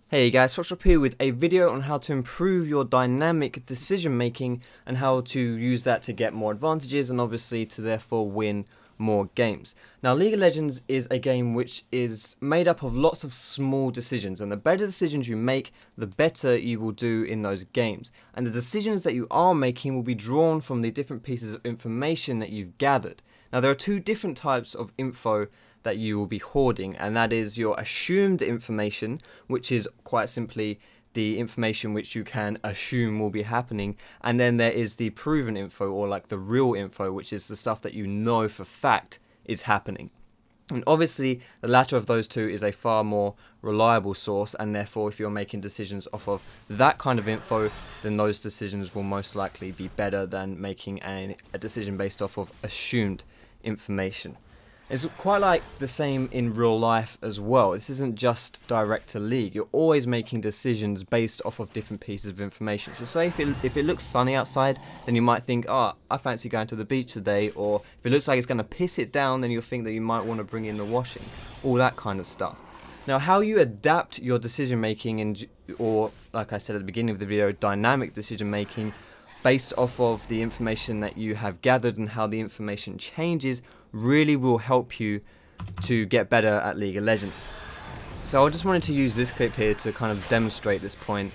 Hey guys, Foxdrop here with a video on how to improve your dynamic decision making and how to use that to get more advantages and obviously to therefore win more games. Now League of Legends is a game which is made up of lots of small decisions, and the better decisions you make, the better you will do in those games. And the decisions that you are making will be drawn from the different pieces of information that you've gathered. Now there are two different types of info that you will be hoarding, and that is your assumed information, which is quite simply the information which you can assume will be happening, and then there is the proven info, or like the real info, which is the stuff that you know for fact is happening. And obviously the latter of those two is a far more reliable source, and therefore if you're making decisions off of that kind of info, then those decisions will most likely be better than making a decision based off of assumed information. It's quite like the same in real life as well. This isn't just direct to League. You're always making decisions based off of different pieces of information. So say if it looks sunny outside, then you might think, oh, I fancy going to the beach today. Or if it looks like it's going to piss it down, then you'll think that you might want to bring in the washing. All that kind of stuff. Now, how you adapt your decision making, or like I said at the beginning of the video, dynamic decision making, based off of the information that you have gathered and how the information changes, really will help you to get better at League of Legends. So I just wanted to use this clip here to kind of demonstrate this point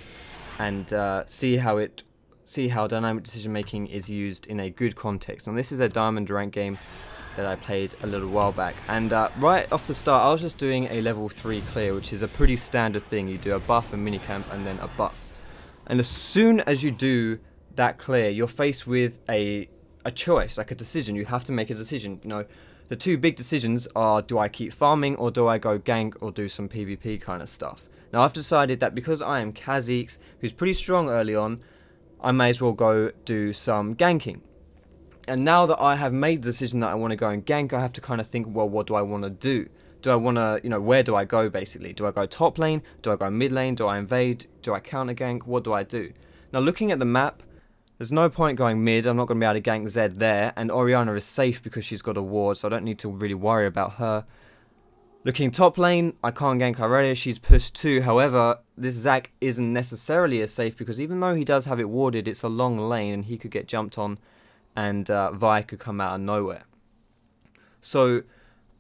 and see how dynamic decision making is used in a good context. And this is a diamond rank game that I played a little while back, and right off the start I was just doing a level 3 clear, which is a pretty standard thing. You do a buff, a minicamp, and then a buff. And as soon as you do that clear, you're faced with a choice, like a decision. You have to make a decision. You know, the two big decisions are, do I keep farming or do I go gank or do some PvP kind of stuff? Now I've decided that because I am Kha'Zix, who's pretty strong early on, I may as well go do some ganking. And now that I have made the decision that I want to go and gank, I have to kind of think, well, what do I want to do? Do I want to, you know, where do I go basically? Do I go top lane? Do I go mid lane? Do I invade? Do I counter gank? What do I do? Now looking at the map, there's no point going mid. I'm not going to be able to gank Zed there, and Orianna is safe because she's got a ward, so I don't need to really worry about her. Looking top lane, I can't gank Irelia, she's pushed too. However, this Zac isn't necessarily as safe because even though he does have it warded, it's a long lane and he could get jumped on and Vi could come out of nowhere. So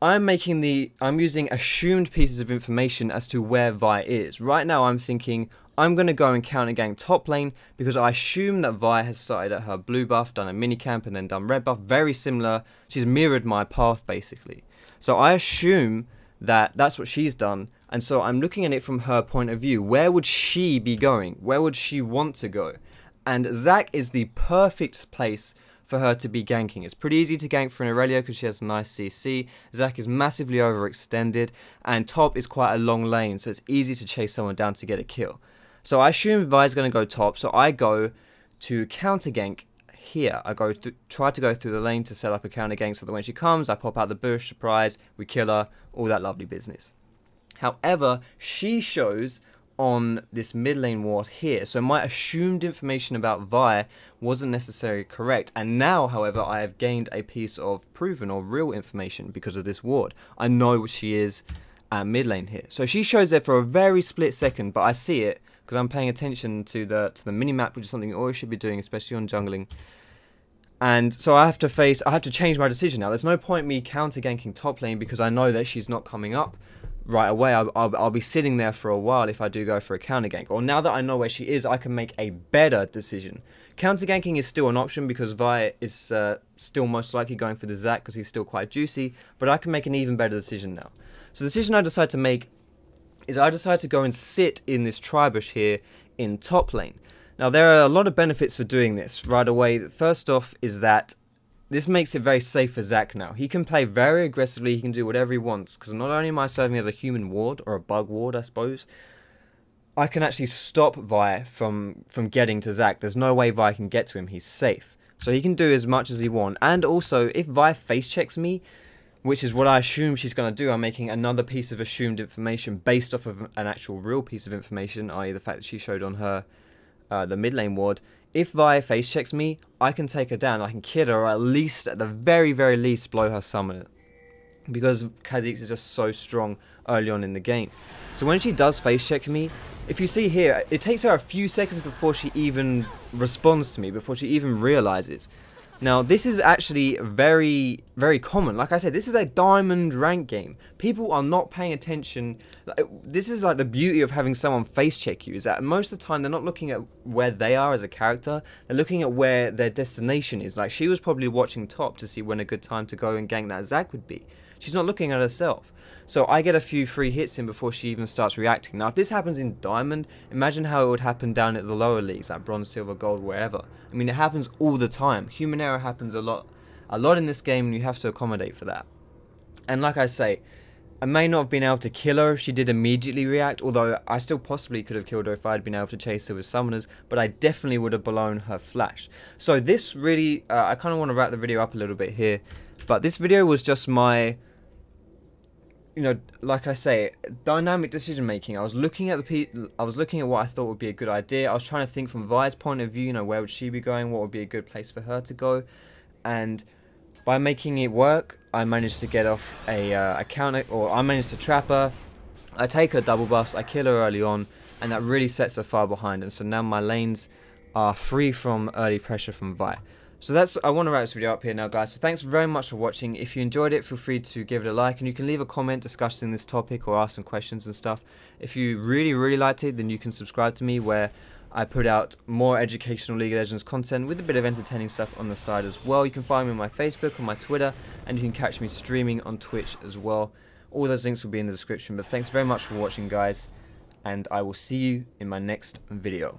I'm using assumed pieces of information as to where Vi is. Right now I'm thinking, I'm going to go and counter gank top lane because I assume that Vi has started at her blue buff, done a minicamp, and then done red buff. Very similar. She's mirrored my path basically. So I assume that that's what she's done, and so I'm looking at it from her point of view. Where would she be going? Where would she want to go? And Zac is the perfect place for her to be ganking. It's pretty easy to gank for an Irelia because she has a nice CC. Zac is massively overextended, and top is quite a long lane, so it's easy to chase someone down to get a kill. So I assume Vi's going to go top, so I go to counter gank here. I try to go through the lane to set up a counter gank so that when she comes, I pop out the bush, surprise, we kill her, all that lovely business. However, she shows on this mid lane ward here, so my assumed information about Vi wasn't necessarily correct, and now, however, I have gained a piece of proven or real information because of this ward. I know what she is at mid lane here. So she shows there for a very split second, but I see it because I'm paying attention to the mini-map, which is something you always should be doing, especially on jungling. And so I have to change my decision now. There's no point me counter-ganking top lane because I know that she's not coming up right away. I'll be sitting there for a while if I do go for a counter-gank. Or now that I know where she is, I can make a better decision. Counter-ganking is still an option because Vi is still most likely going for the Zac because he's still quite juicy, but I can make an even better decision now. So the decision I decide to make is I decide to go and sit in this tribush here in top lane. Now there are a lot of benefits for doing this right away. First off is that this makes it very safe for Zac now. He can play very aggressively, he can do whatever he wants, because not only am I serving as a human ward, or a bug ward I suppose, I can actually stop Vi from getting to Zac. There's no way Vi can get to him, he's safe. So he can do as much as he wants, and also if Vi face checks me, which is what I assume she's going to do, I'm making another piece of assumed information based off of an actual real piece of information, i.e. the fact that she showed on her the mid lane ward. If Vi face checks me, I can take her down, I can kill her, or at least, at the very, very least, blow her summoner. because Kha'Zix is just so strong early on in the game. So when she does face check me, if you see here, it takes her a few seconds before she even responds to me, before she even realizes. Now this is actually very, very common. Like I said, this is a diamond rank game. People are not paying attention. This is like the beauty of having someone face check you, is that most of the time they're not looking at where they are as a character, they're looking at where their destination is. Like she was probably watching top to see when a good time to go and gank that Zac would be. She's not looking at herself. So I get a few free hits in before she even starts reacting. Now if this happens in Diamond, imagine how it would happen down at the lower leagues, like Bronze, Silver, Gold, wherever. I mean, it happens all the time. Human error happens a lot in this game, and you have to accommodate for that. And like I say, I may not have been able to kill her if she did immediately react, although I still possibly could have killed her if I had been able to chase her with summoners, but I definitely would have blown her flash. So this really, I kind of want to wrap the video up a little bit here, but this video was just my, you know, like I say, dynamic decision making. I was looking at what I thought would be a good idea. I was trying to think from Vi's point of view, you know, where would she be going, what would be a good place for her to go, and by making it work, I managed to get off a counter, or I managed to trap her. I take her double bust, I kill her early on, and that really sets her far behind, and so now my lanes are free from early pressure from Vi. So I want to wrap this video up here now, guys. So thanks very much for watching. If you enjoyed it, feel free to give it a like, and you can leave a comment discussing this topic or ask some questions and stuff. If you really liked it, then you can subscribe to me, where I put out more educational League of Legends content with a bit of entertaining stuff on the side as well. You can find me on my Facebook, on my Twitter, and you can catch me streaming on Twitch as well. All those links will be in the description. But thanks very much for watching, guys, and I will see you in my next video.